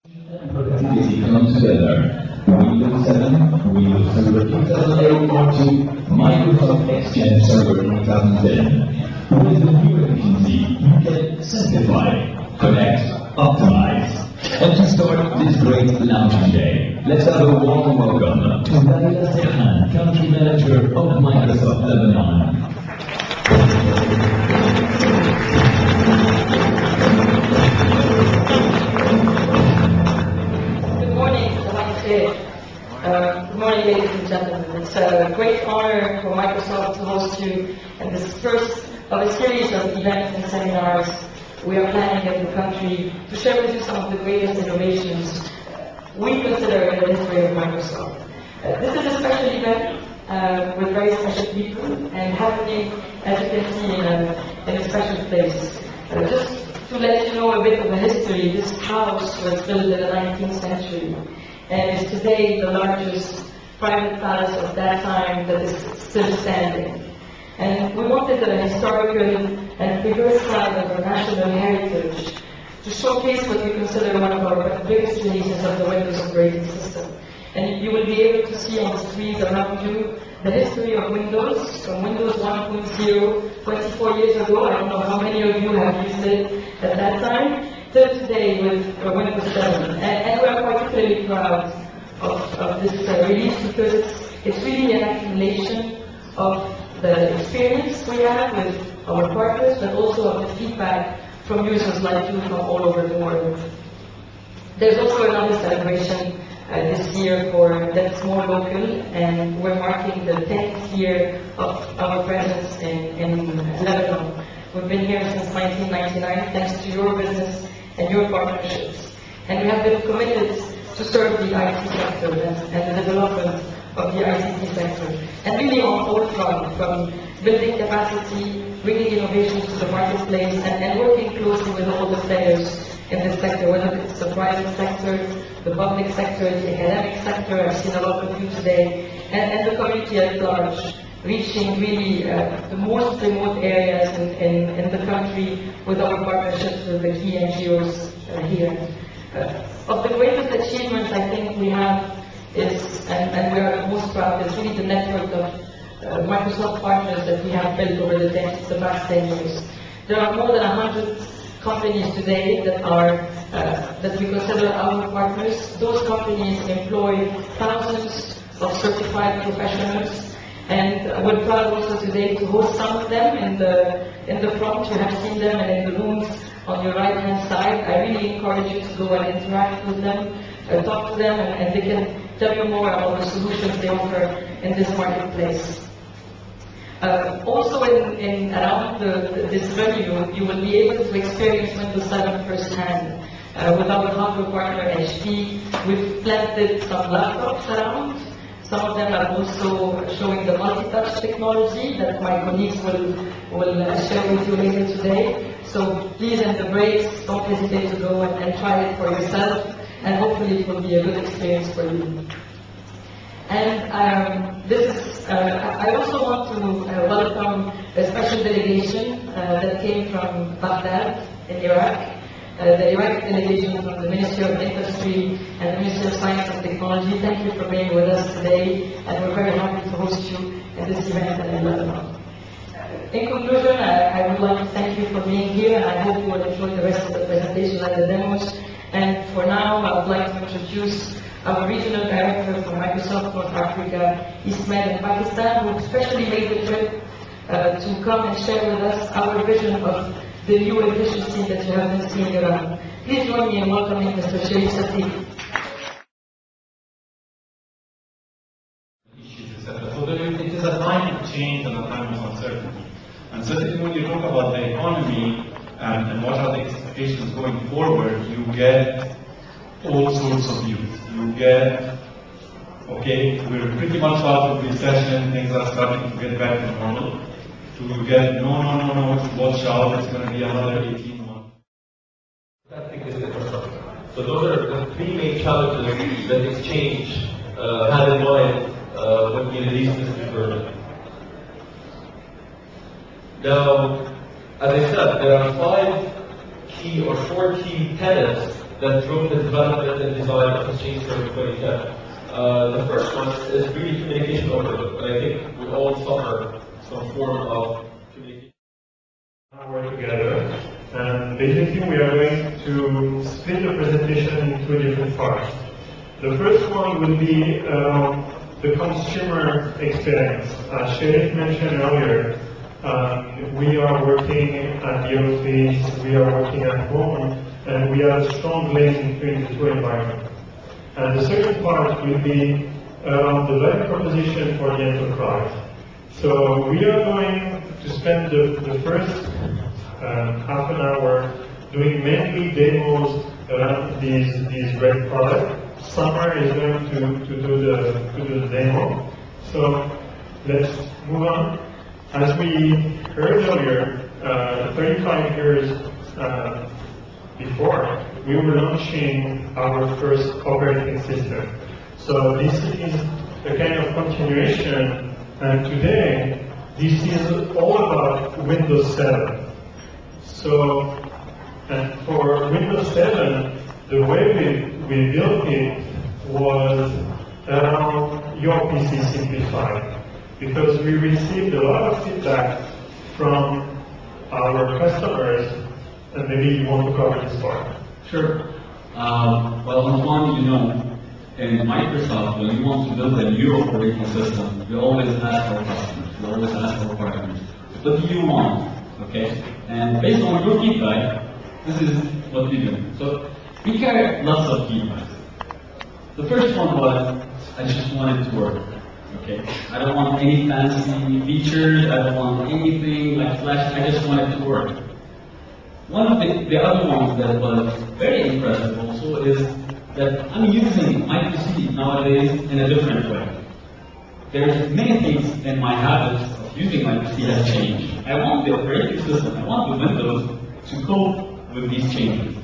Productivity come together. Windows 7, Windows Server 2008 to Microsoft Exchange Server 2010. With the new efficiency, you can simplify, connect, optimize. And to start this great launching day, let's have a warm welcome to Leila Serhan, Country Manager of Microsoft Lebanon. Good morning, ladies and gentlemen. It's a great honor for Microsoft to host you in this first of a series of events and seminars we are planning in the country to share with you some of the greatest innovations we consider in the history of Microsoft. This is a special event with very special people and happening, as you can see, in a special place. Just to let you know a bit of the history, this house was built in the 19th century. And is today the largest private palace of that time that is still standing. And we wanted a historical and diverse side of our national heritage to showcase what we consider one of our biggest releases of the Windows operating system. And you will be able to see on the screens around you the history of Windows, from Windows 1.0 24 years ago. I don't know how many of you have used it at that time, till today with Windows 7. And we are particularly proud of this release because it's really an accumulation of the experience we have with our partners, but also of the feedback from users like you from all over the world. There's also another celebration this year that's more local, and we're marking the 10th year of our presence in Lebanon. We've been here since 1999 thanks to your business and your partnerships. And we have been committed to serve the IT sector and the development of the ICT sector. And really on all fronts, from building capacity, bringing innovations to the marketplace, and working closely with all the players in this sector, whether it's the private sector, the public sector, the academic sector. I've seen a lot of you today, and the community at large, reaching really the most remote areas in the country with our partnerships with the key NGOs here. Of the greatest achievements I think we have is, and we are most proud, is really the network of Microsoft partners that we have built over the past 10 years. There are more than 100 companies today that we consider our partners. Those companies employ thousands of certified professionals, and we're proud also today to host some of them in the front. You have seen them, and in the rooms on your right-hand side. I really encourage you to go and interact with them, talk to them, and they can tell you more about the solutions they offer in this marketplace. Also, around this venue, you will be able to experience Windows 7 firsthand. With our hardware partner HP, we've planted some laptops around. Some of them are also showing the multi-touch technology that my colleagues will share with you later today. So please, in the breaks, don't hesitate to go and try it for yourself, and hopefully it will be a good experience for you. And I also want to welcome a special delegation that came from Baghdad in Iraq. The Iraqi delegation from the Ministry of Industry and the Ministry of Science and Technology. Thank you for being with us today, and we're very happy to host you in this event in Lebanon. In conclusion, I would like to thank you for being here, and I hope you will enjoy the rest of the presentation and the demos. And for now, I would like to introduce our regional director for Microsoft North Africa, Ismail in Pakistan, who especially made the trip to come and share with us our vision of the new efficiency that you have been seeing around. Please join me in welcoming Mr. Sharif Satiq. So it is a time of change and a time of uncertainty. Uncertainty, when you talk about the economy and what are the expectations going forward, you get all sorts of views. You get, okay, we're pretty much out of recession, things are starting to get back to normal. To get, no, watch out, it's going to be another 18 months. Fantastic is infrastructure. So those are the three main challenges that Exchange had in mind when we released this new version. Now, as I said, there are four key tenets that drove the development and design of Exchange Server 2010. The first one is really communication overload, and I think we all suffer some form of communication. Work together, and basically we are going to split the presentation in two different parts. The first one will be the consumer experience. As Sherif mentioned earlier, we are working at the office, we are working at home, and we have a strong link between the two environments. And the second part will be the value proposition for the enterprise. So we are going to spend the first half an hour doing mainly demos around these great products. Summer is going to do the demo. So let's move on. As we heard earlier, 35 years before, we were launching our first operating system. So this is a kind of continuation, and today this is all about Windows 7. So, and for Windows 7, the way we built it was around your PC simplified, because we received a lot of feedback from our customers, and maybe you want to cover this part. Sure. Well, on one, in Microsoft, when you want to build a new operating system, we always ask our customers, we always ask our partners, what do you want? Okay? And based on your feedback, this is what we do. So we get lots of feedback. The first one was, I just want it to work. Okay? I don't want any fancy features, I don't want anything like Flash, I just want it to work. One of the other ones that was very impressive also is that I'm using my PC nowadays in a different way. There's many things in my habits of using my PC has changed. I want the operating system, I want the Windows to cope with these changes.